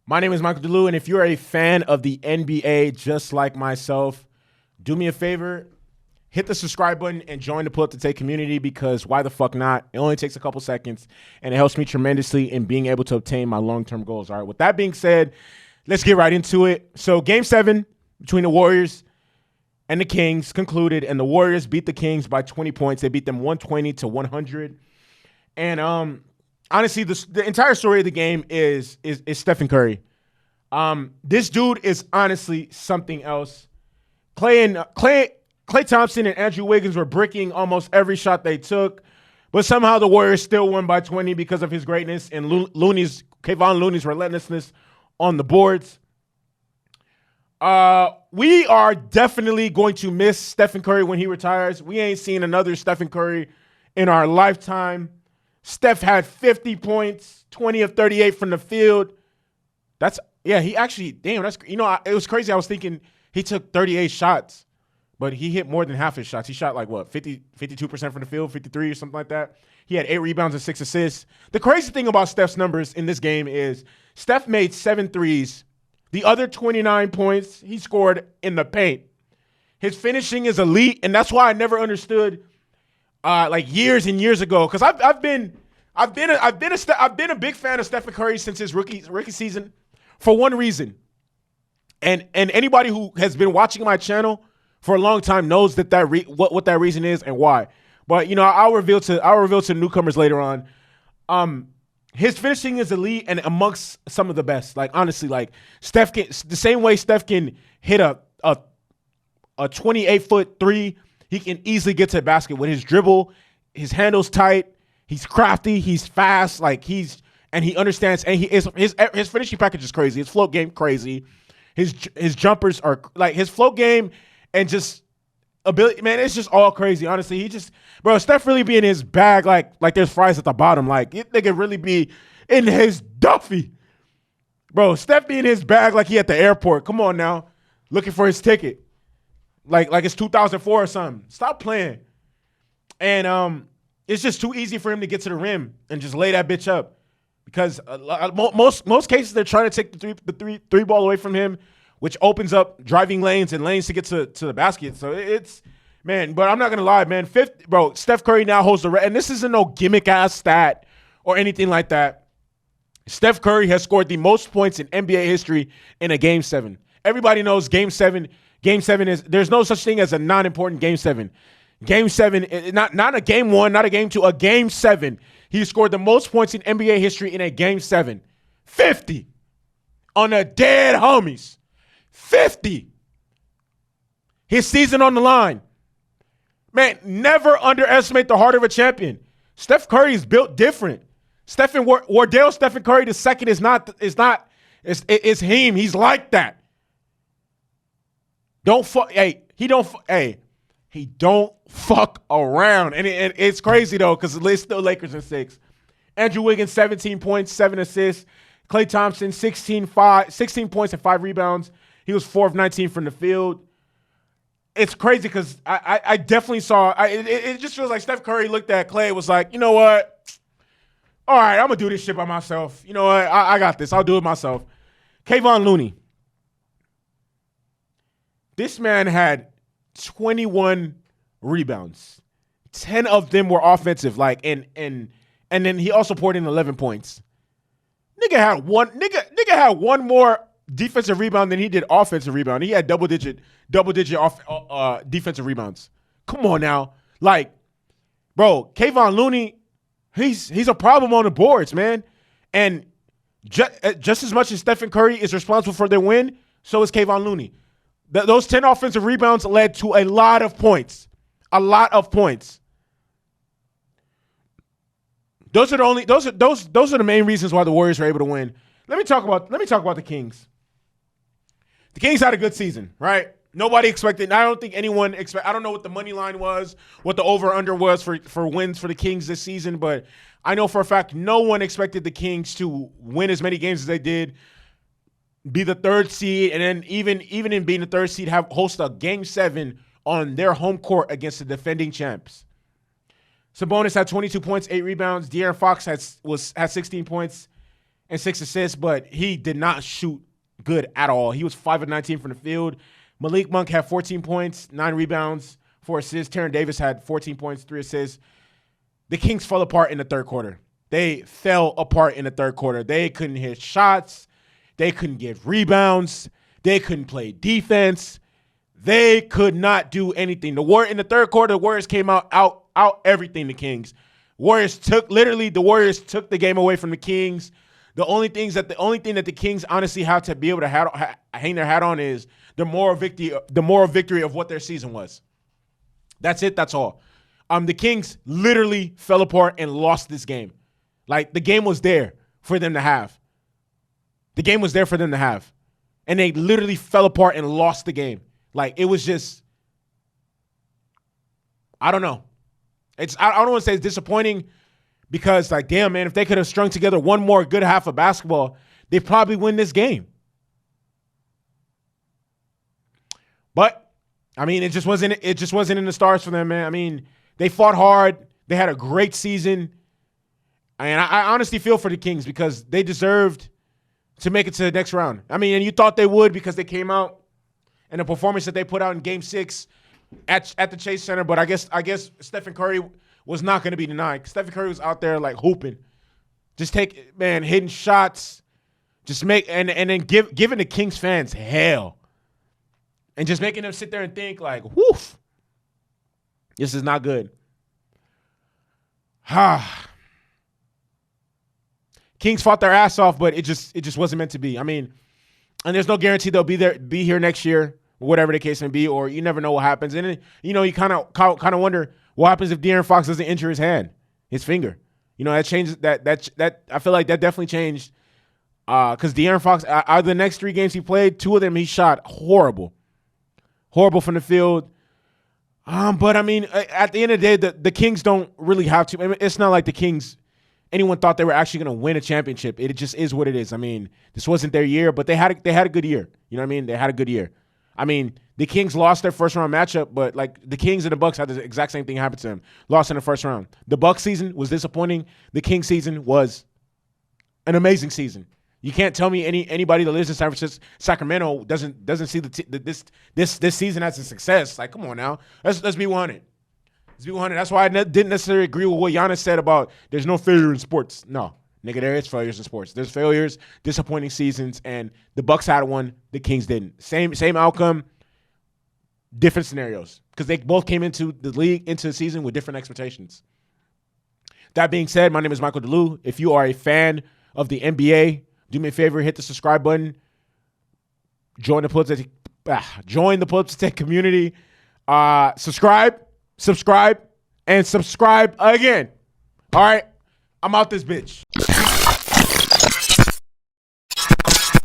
My name is Michael DeLu, and if you're a fan of the NBA just like myself, do me a favor, hit the subscribe button and join the Pull Up to Take community, because why the fuck not? It only takes a couple seconds, and it helps me tremendously in being able to obtain my long-term goals. All right, with that being said, let's get right into it. So Game 7 between the Warriors and the Kings concluded, and the Warriors beat the Kings by 20 points. They beat them 120-100. And honestly, the entire story of the game is Stephen Curry. This dude is honestly something else. Klay Thompson and Andrew Wiggins were bricking almost every shot they took, but somehow the Warriors still won by 20 because of his greatness and Kevon Looney's relentlessness on the boards. We are definitely going to miss Stephen Curry when he retires. We ain't seen another Stephen Curry in our lifetime. Steph had 50 points, 20 of 38 from the field. He actually, it was crazy. I was thinking he took 38 shots, but he hit more than half his shots. He shot 52% from the field, 53 or something like that. He had 8 rebounds and 6 assists. The crazy thing about Steph's numbers in this game is Steph made 7 threes. The other 29 points he scored in the paint. His finishing is elite, and that's why I never understood years and years ago, because I've been a big fan of Stephen Curry since his rookie season for one reason, and anybody who has been watching my channel for a long time knows what that reason is and why. But I'll reveal to newcomers later on. His finishing is elite and amongst some of the best. Honestly, Steph can, the same way Steph can hit a 28-foot three. He can easily get to the basket with his dribble. His handle's tight. He's crafty. He's fast. He understands. And his finishing package is crazy. His float game crazy. His jumpers are his float game and just ability. Man, it's just all crazy. Honestly, Steph really be in his bag like there's fries at the bottom. They could really be in his Duffy. Bro, Steph be in his bag like he at the airport. Come on now, looking for his ticket. Like it's 2004 or something. Stop playing. And it's just too easy for him to get to the rim and just lay that bitch up, because most cases they're trying to take the three ball away from him, which opens up driving lanes and lanes to get to the basket. So but I'm not gonna lie, man. Steph Curry now holds the record, and this isn't no gimmick ass stat or anything like that. Steph Curry has scored the most points in NBA history in a Game 7. Everybody knows Game 7. Game 7 there's no such thing as a non-important Game 7. Game 7, not a Game 1, not a Game 2, a Game 7. He scored the most points in NBA history in a Game 7. 50 on the dead homies. 50. His season on the line. Man, never underestimate the heart of a champion. Steph Curry is built different. Wardell Stephen Curry II is him. He's like that. He don't fuck around. And it's crazy though, because it's still Lakers in 6. Andrew Wiggins, 17 points, 7 assists. Klay Thompson, 16 points and 5 rebounds. He was 4 of 19 from the field. It's crazy because I definitely saw it just feels like Steph Curry looked at Klay, was like, you know what? All right, I'm gonna do this shit by myself. You know what? I got this. I'll do it myself. Kevon Looney. This man had 21 rebounds. 10 of them were offensive. And then he also poured in 11 points. Nigga had one more defensive rebound than he did offensive rebound. He had double digit defensive rebounds. Come on now. Kevon Looney, he's a problem on the boards, man. And just as much as Stephen Curry is responsible for their win, so is Kevon Looney. Those 10 offensive rebounds led to a lot of points. A lot of points. Those are the main reasons why the Warriors were able to win. Let me talk about the Kings. The Kings had a good season, right? Nobody expected. I don't think anyone expect. I don't know what the money line was, what the over/under was for wins for the Kings this season, but I know for a fact no one expected the Kings to win as many games as they did, be the 3rd seed, and then even in being the 3rd seed, host a Game 7 on their home court against the defending champs. Sabonis had 22 points, 8 rebounds. De'Aaron Fox had 16 points and 6 assists, but he did not shoot good at all. He was 5 of 19 from the field. Malik Monk had 14 points, 9 rebounds, 4 assists. Terran Davis had 14 points, 3 assists. The Kings fell apart in the third quarter. They fell apart in the third quarter. They couldn't hit shots. They couldn't get rebounds. They couldn't play defense. They could not do anything. In the third quarter, the Warriors came out everything the Kings. The Warriors took the game away from the Kings. The only thing that the Kings honestly have to be able to hang their hat on is the moral victory of what their season was. That's it. That's all. The Kings literally fell apart and lost this game. Like, the game was there for them to have. The game was there for them to have. And they literally fell apart and lost the game. Like, it was just, I don't know. I don't want to say it's disappointing because, like, damn, man, if they could have strung together one more good half of basketball, they probably win this game. But, I mean, it just wasn't in the stars for them, man. I mean, they fought hard. They had a great season. And I honestly feel for the Kings because they deserved to make it to the next round. I mean, and you thought they would because they came out and the performance that they put out in Game 6 at the Chase Center. But I guess Stephen Curry was not going to be denied. Stephen Curry was out there like hooping, just hitting shots, just and then giving the Kings fans hell, and just making them sit there and think like, woof, this is not good. Kings fought their ass off, but it just wasn't meant to be. I mean, and there's no guarantee they'll be here next year, whatever the case may be, or you never know what happens. And then, you kind of wonder what happens if De'Aaron Fox doesn't injure his finger. That changes that. I feel like that definitely changed because De'Aaron Fox, out of the next 3 games he played, 2 of them he shot horrible from the field. But I mean, at the end of the day, the Kings don't really have to. I mean, it's not like the Kings. Anyone thought they were actually going to win a championship. It just is what it is. I mean, this wasn't their year, but they had a good year. You know what I mean? They had a good year. I mean, the Kings lost their first round matchup, but like the Kings and the Bucks had the exact same thing happen to them. Lost in the first round. The Bucks season was disappointing. The Kings season was an amazing season. You can't tell me anybody that lives in San Francisco, Sacramento doesn't see this season as a success. Like, come on now, let's be 100. Let's be 100. That's why I didn't necessarily agree with what Giannis said about there's no failure in sports. No, nigga, there is failures in sports. There's failures, disappointing seasons, and the Bucks had one, the Kings didn't. Same outcome, different scenarios because they both came into the season with different expectations. That being said, my name is Michael DeLu. If you are a fan of the NBA, do me a favor, hit the subscribe button. Join the Pull-Ups Tech community. Subscribe, and subscribe again. All right, I'm out this bitch.